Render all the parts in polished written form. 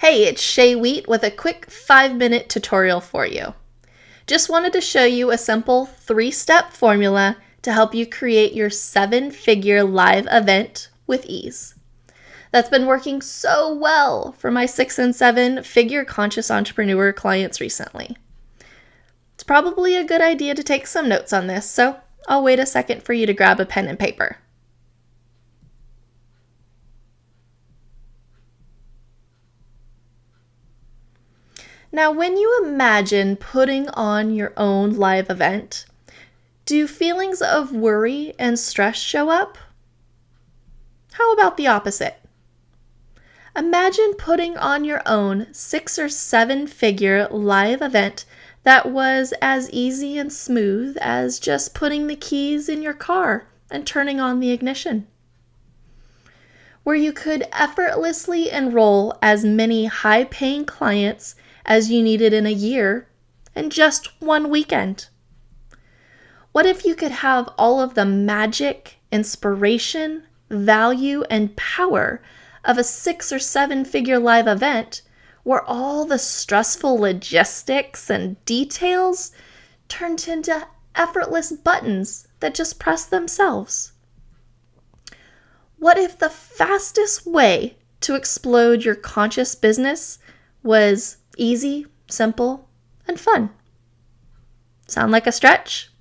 Hey, it's Shay with a quick 5-minute tutorial for you. Just wanted to show you a simple 3-step formula to help you create your 7-figure live event with ease. That's been working so well for my 6- and 7-figure conscious entrepreneur clients recently. It's probably a good idea to take some notes on this, so I'll wait a second for you to grab a pen and paper. Now, when you imagine putting on your own live event, do feelings of worry and stress show up? How about the opposite? Imagine putting on your own 6- or 7-figure live event that was as easy and smooth as just putting the keys in your car and turning on the ignition. Where you could effortlessly enroll as many high-paying clients as you needed in a year in just one weekend. What if you could have all of the magic, inspiration, value, and power of a 6- or 7-figure live event where all the stressful logistics and details turned into effortless buttons that just press themselves? What if the fastest way to explode your conscious business was easy, simple, and fun? Sound like a stretch?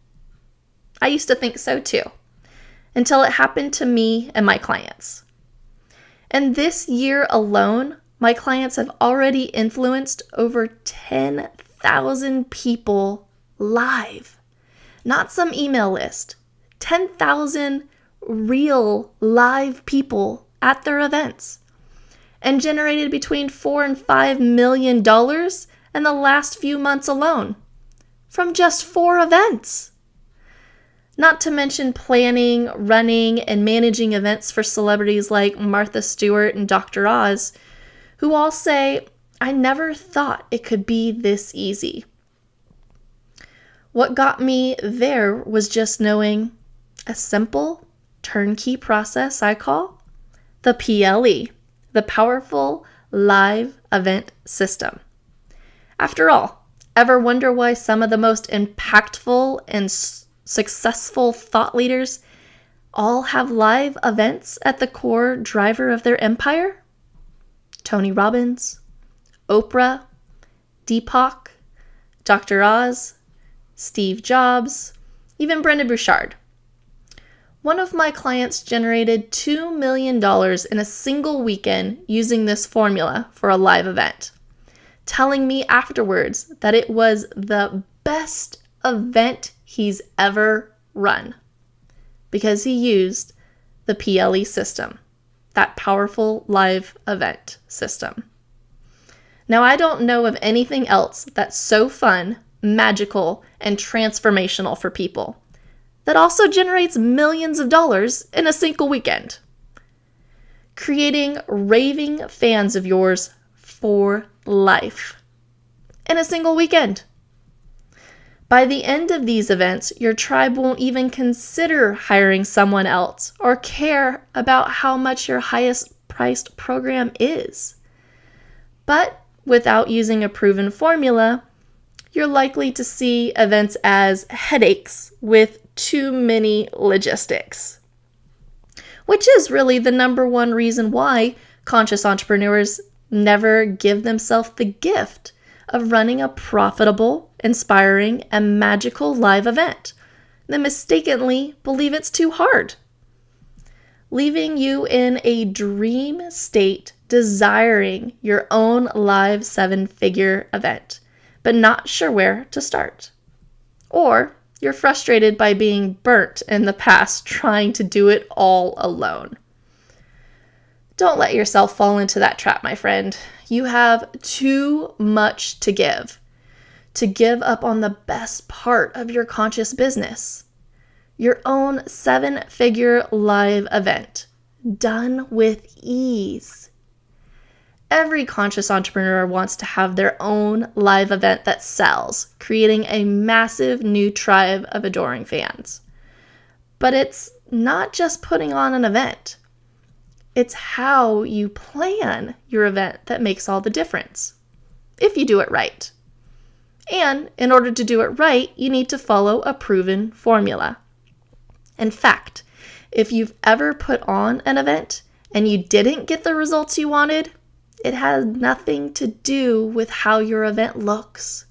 I used to think so too, until it happened to me and my clients. And this year alone, my clients have already influenced over 10,000 people live. Not some email list. 10,000 real live people at their events, and generated between $4 and $5 million in the last few months alone from just 4 events. Not to mention planning, running, and managing events for celebrities like Martha Stewart and Dr. Oz, who all say, "I never thought it could be this easy." What got me there was just knowing a simple turnkey process I call the PLE. The Powerful Live Event System. After all, ever wonder why some of the most impactful and successful thought leaders all have live events at the core driver of their empire? Tony Robbins, Oprah, Deepak, Dr. Oz, Steve Jobs, even Brendon Burchard. One of my clients generated $2 million in a single weekend using this formula for a live event, telling me afterwards that it was the best event he's ever run because he used the PLE system, that Powerful Live Event System. Now, I don't know of anything else that's so fun, magical, and transformational for people that also generates millions of dollars in a single weekend. Creating raving fans of yours for life in a single weekend. By the end of these events, your tribe won't even consider hiring someone else or care about how much your highest priced program is. But without using a proven formula, you're likely to see events as headaches with too many logistics, which is really the number one reason why conscious entrepreneurs never give themselves the gift of running a profitable, inspiring, and magical live event. They mistakenly believe it's too hard, leaving you in a dream state desiring your own live 7-figure event, but not sure where to start. Or you're frustrated by being burnt in the past trying to do it all alone. Don't let yourself fall into that trap, my friend. You have too much to give up on the best part of your conscious business, your own 7-figure live event, done with ease. Every conscious entrepreneur wants to have their own live event that sells, creating a massive new tribe of adoring fans. But it's not just putting on an event. It's how you plan your event that makes all the difference, if you do it right. And in order to do it right, you need to follow a proven formula. In fact, if you've ever put on an event and you didn't get the results you wanted, it had nothing to do with how your event looks.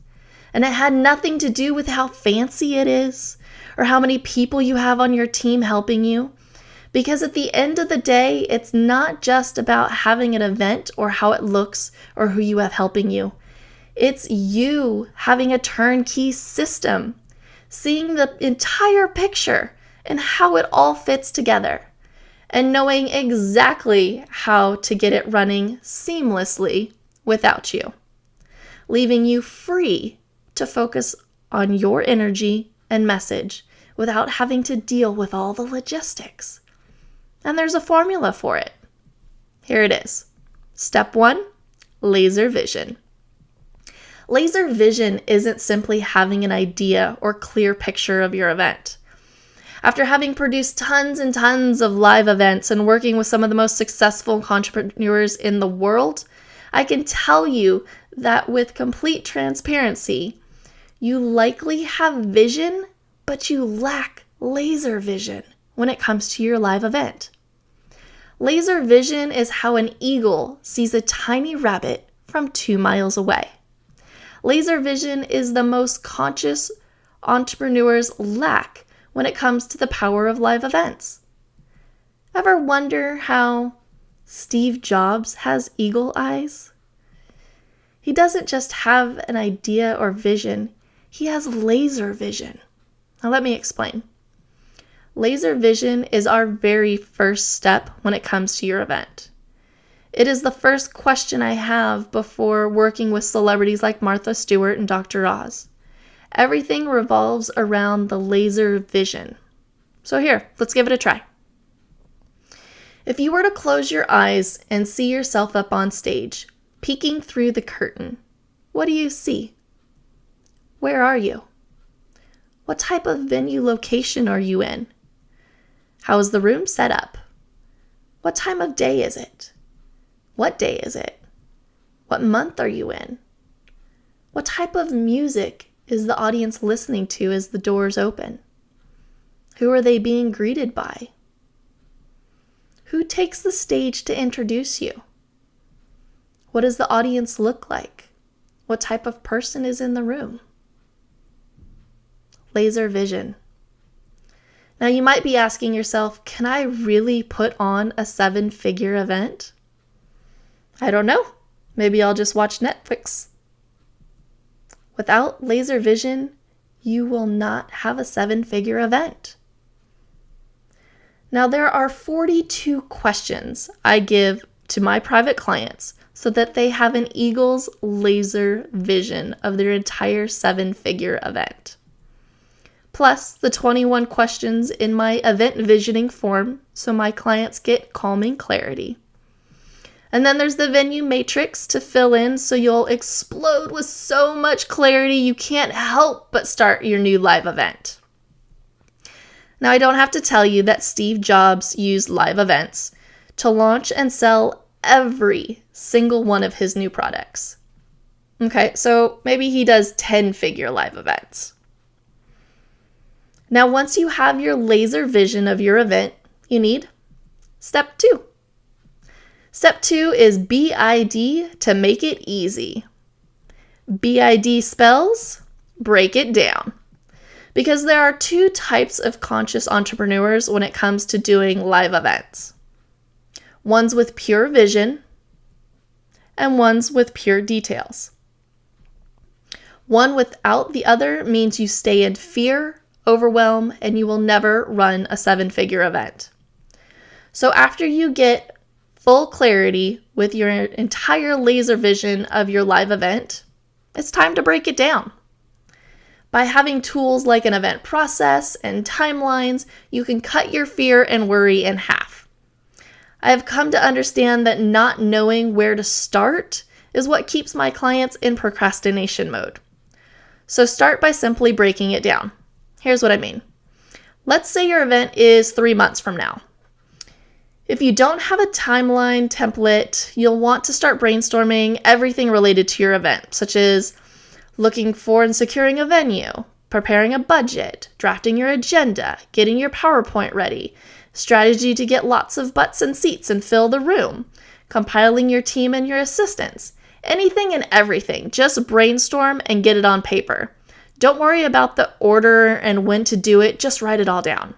And it had nothing to do with how fancy it is or how many people you have on your team helping you. Because at the end of the day, it's not just about having an event or how it looks or who you have helping you. It's you having a turnkey system, seeing the entire picture and how it all fits together, and knowing exactly how to get it running seamlessly without you, leaving you free to focus on your energy and message without having to deal with all the logistics. And there's a formula for it. Here it is. Step 1, laser vision. Laser vision isn't simply having an idea or clear picture of your event. After having produced tons and tons of live events and working with some of the most successful entrepreneurs in the world, I can tell you that with complete transparency, you likely have vision, but you lack laser vision when it comes to your live event. Laser vision is how an eagle sees a tiny rabbit from 2 miles away. Laser vision is the most conscious entrepreneurs lack when it comes to the power of live events. Ever wonder how Steve Jobs has eagle eyes? He doesn't just have an idea or vision, he has laser vision. Now let me explain. Laser vision is our very first step when it comes to your event. It is the first question I have before working with celebrities like Martha Stewart and Dr. Oz. Everything revolves around the laser vision. So here, let's give it a try. If you were to close your eyes and see yourself up on stage, peeking through the curtain, what do you see? Where are you? What type of venue location are you in? How is the room set up? What time of day is it? What day is it? What month are you in? What type of music is the audience listening to as the doors open? Who are they being greeted by? Who takes the stage to introduce you? What does the audience look like? What type of person is in the room? Laser vision. Now you might be asking yourself, can I really put on a 7-figure event? I don't know. Maybe I'll just watch Netflix. Without laser vision, you will not have a 7-figure event. Now there are 42 questions I give to my private clients so that they have an eagle's laser vision of their entire 7-figure event. Plus the 21 questions in my event visioning form so my clients get calming clarity. And then there's the venue matrix to fill in so you'll explode with so much clarity you can't help but start your new live event. Now I don't have to tell you that Steve Jobs used live events to launch and sell every single one of his new products. Okay, so maybe he does 10-figure live events. Now, once you have your laser vision of your event, you need step 2. Step 2 is BID to make it easy. BID spells break it down. Because there are 2 types of conscious entrepreneurs when it comes to doing live events. Ones with pure vision and ones with pure details. One without the other means you stay in fear, overwhelm, and you will never run a 7-figure event. So after you get full clarity with your entire laser vision of your live event, it's time to break it down. By having tools like an event process and timelines, you can cut your fear and worry in half. I have come to understand that not knowing where to start is what keeps my clients in procrastination mode. So start by simply breaking it down. Here's what I mean. Let's say your event is 3 months from now. If you don't have a timeline template, you'll want to start brainstorming everything related to your event, such as looking for and securing a venue, preparing a budget, drafting your agenda, getting your PowerPoint ready, strategy to get lots of butts and seats and fill the room, compiling your team and your assistants, anything and everything. Just brainstorm and get it on paper. Don't worry about the order and when to do it, just write it all down.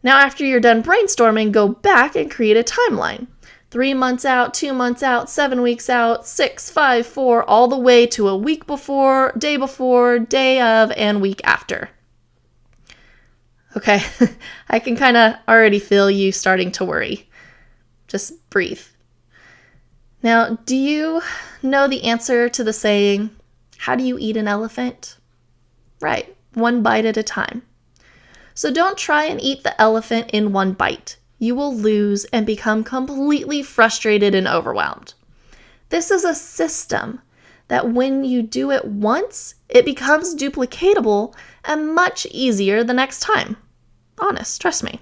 Now, after you're done brainstorming, go back and create a timeline. 3 months out, 2 months out, 7 weeks out, 6, 5, 4, all the way to a week before, day of, and week after. Okay, I can kind of already feel you starting to worry. Just breathe. Now, do you know the answer to the saying, how do you eat an elephant? Right, one bite at a time. So don't try and eat the elephant in one bite. You will lose and become completely frustrated and overwhelmed. This is a system that when you do it once, it becomes duplicatable and much easier the next time. Honest, trust me.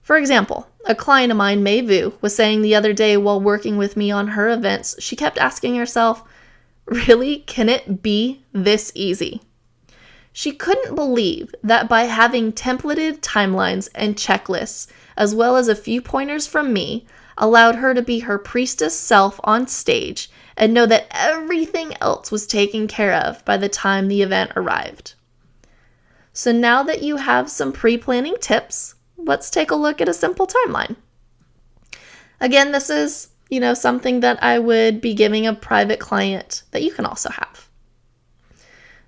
For example, a client of mine, May Vu, was saying the other day while working with me on her events, she kept asking herself, really, can it be this easy? She couldn't believe that by having templated timelines and checklists, as well as a few pointers from me, allowed her to be her priestess self on stage and know that everything else was taken care of by the time the event arrived. So now that you have some pre-planning tips, let's take a look at a simple timeline. Again, this is, something that I would be giving a private client that you can also have.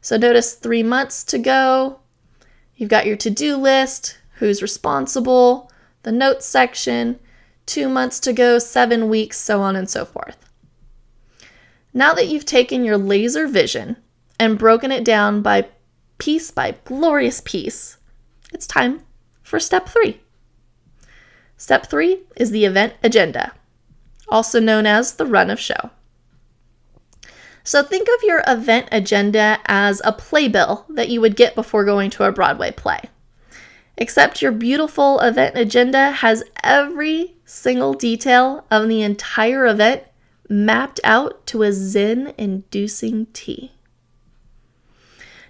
So notice 3 months to go. You've got your to-do list, who's responsible, the notes section, 2 months to go, 7 weeks, so on and so forth. Now that you've taken your laser vision and broken it down by glorious piece, it's time for step 3. Step 3 is the event agenda, also known as the run of show. So think of your event agenda as a playbill that you would get before going to a Broadway play. Except your beautiful event agenda has every single detail of the entire event mapped out to a zen-inducing T.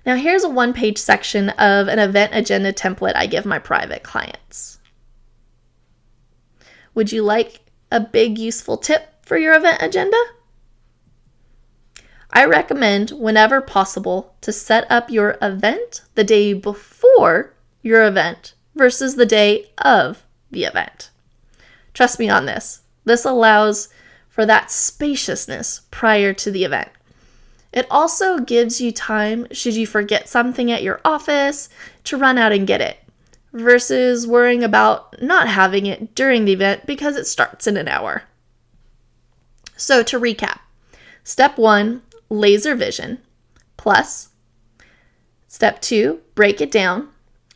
Now here's a 1-page section of an event agenda template I give my private clients. Would you like a big useful tip for your event agenda? I recommend, whenever possible, to set up your event the day before your event versus the day of the event. Trust me on this. This allows for that spaciousness prior to the event. It also gives you time, should you forget something at your office, to run out and get it, versus worrying about not having it during the event because it starts in an hour. So to recap, step 1, laser vision, plus step 2, break it down,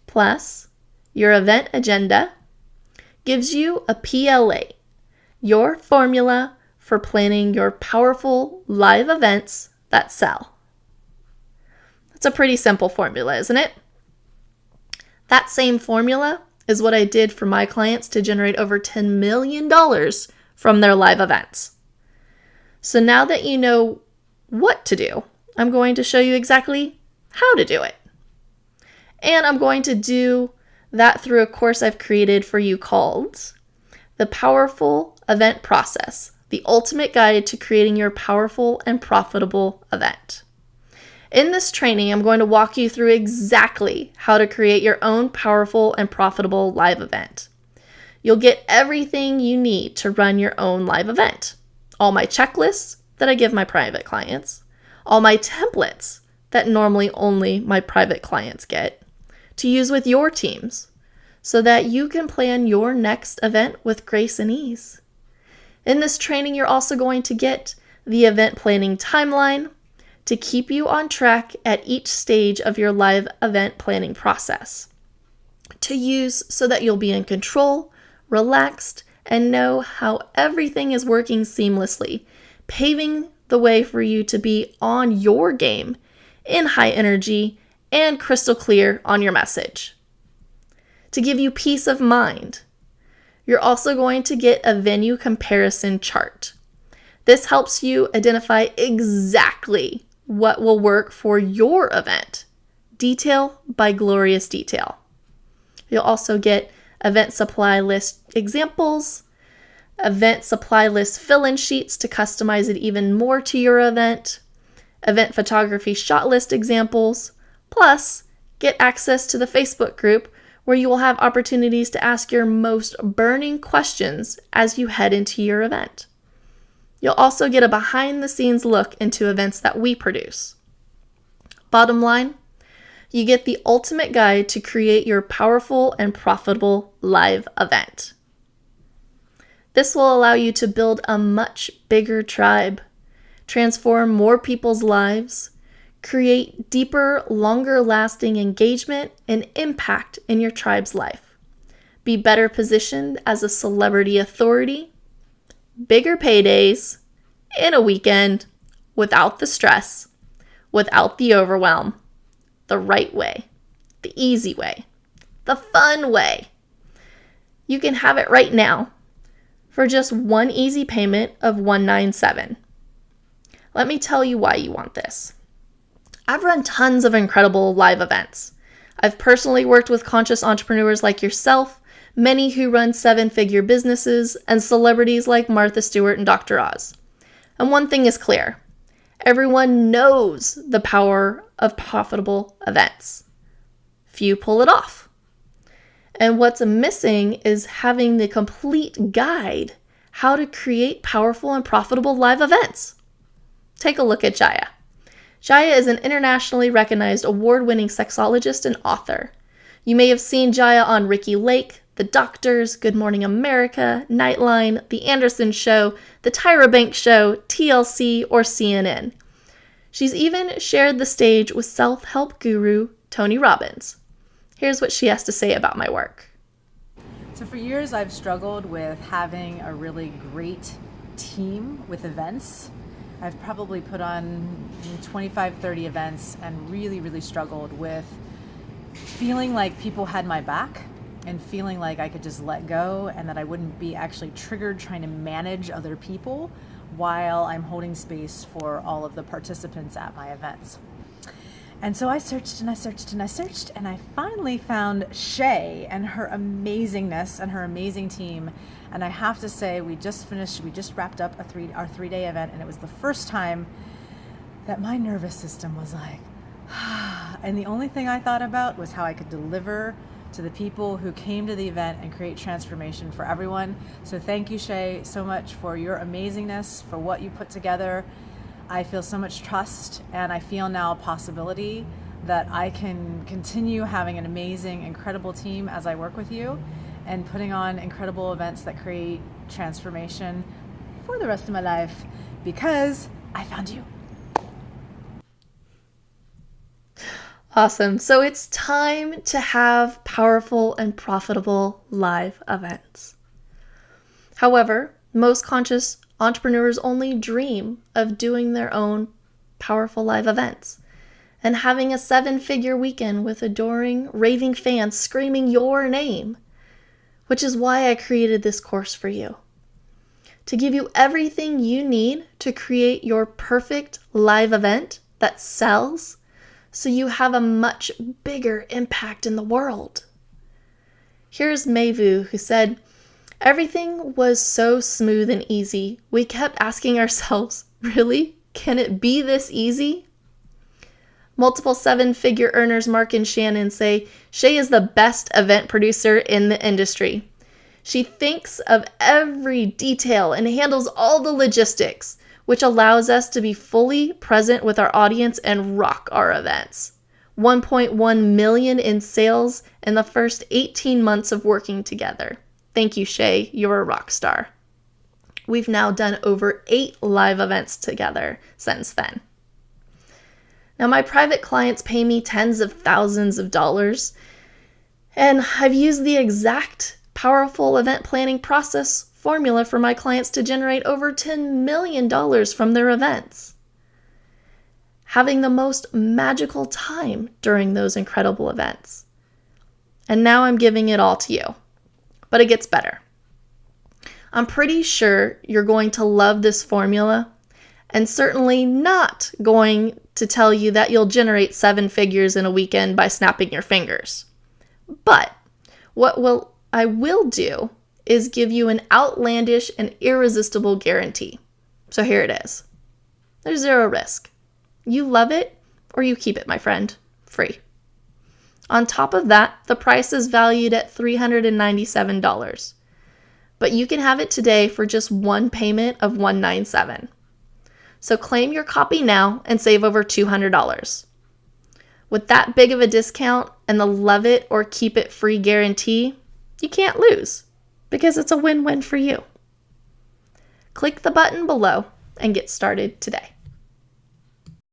plus your event agenda gives you a PLA, your formula for planning your powerful live events that sell. That's a pretty simple formula, isn't it? That same formula is what I did for my clients to generate over $10 million from their live events. So now that you know what to do, I'm going to show you exactly how to do it. And I'm going to do that through a course I've created for you called The Powerful Event Process, the ultimate guide to creating your powerful and profitable event. In this training, I'm going to walk you through exactly how to create your own powerful and profitable live event. You'll get everything you need to run your own live event. All my checklists that I give my private clients, all my templates that normally only my private clients get, to use with your teams so that you can plan your next event with grace and ease. In this training, you're also going to get the event planning timeline to keep you on track at each stage of your live event planning process, to use so that you'll be in control, relaxed, and know how everything is working seamlessly, paving the way for you to be on your game, in high energy, and crystal clear on your message. To give you peace of mind, You're also going to get a venue comparison chart. This helps you identify exactly what will work for your event, detail by glorious detail. You'll also get event supply list examples, event supply list fill-in sheets to customize it even more to your event, event photography shot list examples, plus get access to the Facebook group where you will have opportunities to ask your most burning questions as you head into your event. You'll also get a behind-the-scenes look into events that we produce. Bottom line, you get the ultimate guide to create your powerful and profitable live event. This will allow you to build a much bigger tribe, transform more people's lives, create deeper, longer-lasting engagement and impact in your tribe's life, be better positioned as a celebrity authority, bigger paydays, in a weekend, without the stress, without the overwhelm, the right way, the easy way, the fun way. You can have it right now for just one easy payment of $197. Let me tell you why you want this. I've run tons of incredible live events. I've personally worked with conscious entrepreneurs like yourself, many who run seven-figure businesses, and celebrities like Martha Stewart and Dr. Oz. And one thing is clear. Everyone knows the power of profitable events. Few pull it off. And what's missing is having the complete guide how to create powerful and profitable live events. Take a look at Jaya. Jaya is an internationally recognized award-winning sexologist and author. You may have seen Jaya on Ricki Lake, The Doctors, Good Morning America, Nightline, The Anderson Show, The Tyra Banks Show, TLC, or CNN. She's even shared the stage with self-help guru Tony Robbins. Here's what she has to say about my work. So for years I've struggled with having a really great team with events. I've probably put on 25, 30 events and really struggled with feeling like people had my back and feeling like I could just let go and that I wouldn't be actually triggered trying to manage other people while I'm holding space for all of the participants at my events. And so I searched and I searched and I searched, and I finally found Shay and her amazingness and her amazing team. And I have to say, we just wrapped up our 3-day event, and it was the first time that my nervous system was like, and the only thing I thought about was how I could deliver to the people who came to the event and create transformation for everyone. So thank you, Shay, so much for your amazingness, for what you put together. I feel so much trust, and I feel now a possibility that I can continue having an amazing, incredible team as I work with you and putting on incredible events that create transformation for the rest of my life because I found you. Awesome. So it's time to have powerful and profitable live events. However, most conscious entrepreneurs only dream of doing their own powerful live events and having a 7-figure weekend with adoring, raving fans screaming your name, which is why I created this course for you. To give you everything you need to create your perfect live event that sells so you have a much bigger impact in the world. Here's Mayvu, who said, "Everything was so smooth and easy. We kept asking ourselves, really? Can it be this easy?" Multiple 7-figure earners Mark and Shannon say, "Shay is the best event producer in the industry. She thinks of every detail and handles all the logistics, which allows us to be fully present with our audience and rock our events. 1.1 million in sales in the first 18 months of working together. Thank you, Shay. You're a rock star." We've now done over 8 live events together since then. Now, my private clients pay me tens of thousands of dollars, and I've used the exact powerful event planning process formula for my clients to generate over $10 million from their events, having the most magical time during those incredible events. And now I'm giving it all to you. But it gets better. I'm pretty sure you're going to love this formula, and certainly not going to tell you that you'll generate 7 figures in a weekend by snapping your fingers. But I will do is give you an outlandish and irresistible guarantee. So here it is. There's 0 risk. You love it or you keep it, my friend, free. On top of that, the price is valued at $397. But you can have it today for just one payment of $197. So claim your copy now and save over $200. With that big of a discount and the love it or keep it free guarantee, you can't lose because it's a win-win for you. Click the button below and get started today.